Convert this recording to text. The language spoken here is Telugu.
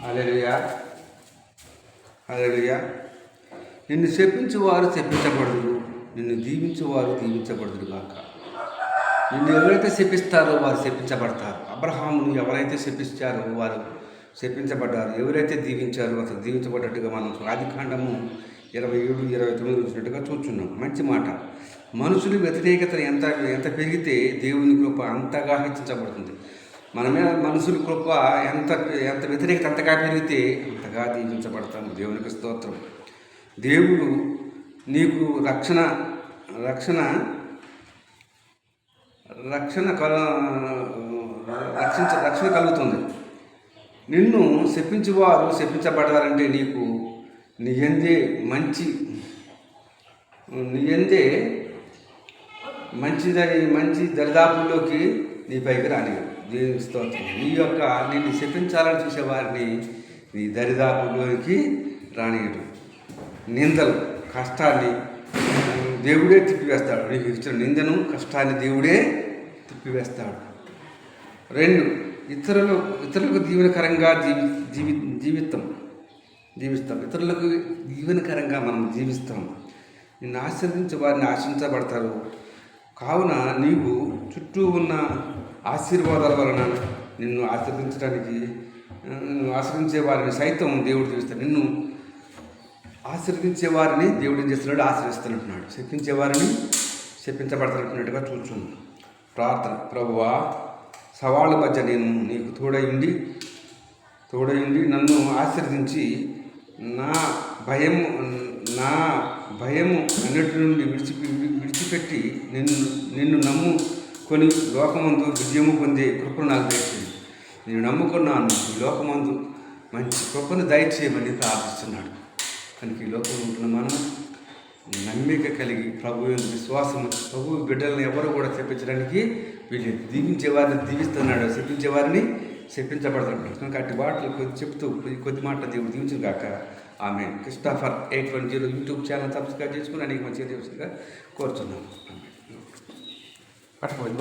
హల్లెలూయా, హల్లెలూయా. నిన్ను శపించువారు శపించబడుదురు, నిన్ను దీవించువారు దీవించబడుదురు గాక. నిన్ను ఎవరైతే శపిస్తారో వారు శపించబడతారు. అబ్రహామును ఎవరైతే శపిస్తారో వారు శపించబడ్డారు. ఎవరైతే దీవించారో అసలు దీవించబడ్డట్టుగా మనం ఆదికాండము 27, 29 వచ్చినట్టుగా చూస్తున్నాం. మంచి మాట. మనుషుల వ్యతిరేకత ఎంత ఎంత పెరిగితే దేవుని కృప అంతగా హెచ్చించబడుతుంది. మన మీద మనుషుల కృప ఎంత ఎంత వ్యతిరేకత అంతగా పెరిగితే అంతగా దీవించబడతాము. దేవునికి స్తోత్రం. దేవుడు నీకు రక్షణ రక్షణ రక్షణ రక్షణ కలుగుతుంది. నిన్ను శపించువారు శపించబడాలంటే నీకు నీ యందే మంచి దరిదాపుల్లోకి నీ పైకి రాని దేవుని స్తోత్రం. నిన్ను శపించాలని చూసేవారిని నీ దరిదాపుల్లోకి రానియడు. నిందలు కష్టాన్ని దేవుడే తిప్పివేస్తాడు. నీకు ఇచ్చిన నిందను కష్టాన్ని దేవుడే తిప్పివేస్తాడు. 2, ఇతరులకు దీవెనకరంగా జీవిస్తాం. ఇతరులకు దీవెనకరంగా మనం జీవిస్తాం. నిన్ను ఆశీర్వదించే వారిని ఆశించబడతారు. కావున నీవు చుట్టూ ఉన్న ఆశీర్వాదాల వలన నిన్ను ఆశీర్వదించే వారిని సైతం దేవుడు చూస్తాడు. నిన్ను ఆశీర్వదించే వారిని దేవుడు ఏం చేస్తున్నాడు? ఆశీర్వదిస్తున్నట్టున్నాడు. శపించే వారిని శపించబడుతున్నట్టుగా చూస్తున్నాను. ప్రార్థన. ప్రభువా, సవాళ్ళ మధ్య నేను నీకు తోడయుండి నన్ను ఆశీర్వదించి నా భయము అన్నిటి నుండి విడిచిపెట్టి నిన్ను నమ్ముకొని లోకమందు విజయము పొందే కృపను నాకు దయచేయండి. నేను నమ్ముకున్నాను, ఈ లోకమందు మంచి కృపను దయచేయమని ప్రార్థిస్తున్నాడు. కనుక ఈ లోకంలో ఉంటున్న మనం నమ్మిక కలిగి ప్రభు విశ్వాసం, ప్రభు బిడ్డలను ఎవరు కూడా చెప్పించడానికి వీళ్ళు దీవించే వారిని దీవిస్తున్నాడు, శపించే వారిని శపించబడుతున్నాడు. కనుక అట్టి వాటిని చెప్తూ కొద్ది మాట దేవుడు దీవించు గాక. ఆమె క్రిస్టోఫర్ 810 యూట్యూబ్ ఛానల్ సబ్స్క్రైబ్ చేసుకుని అనేక మంచిగా తెలుసుగా కోరుతున్నాను. పట్టుకోండి.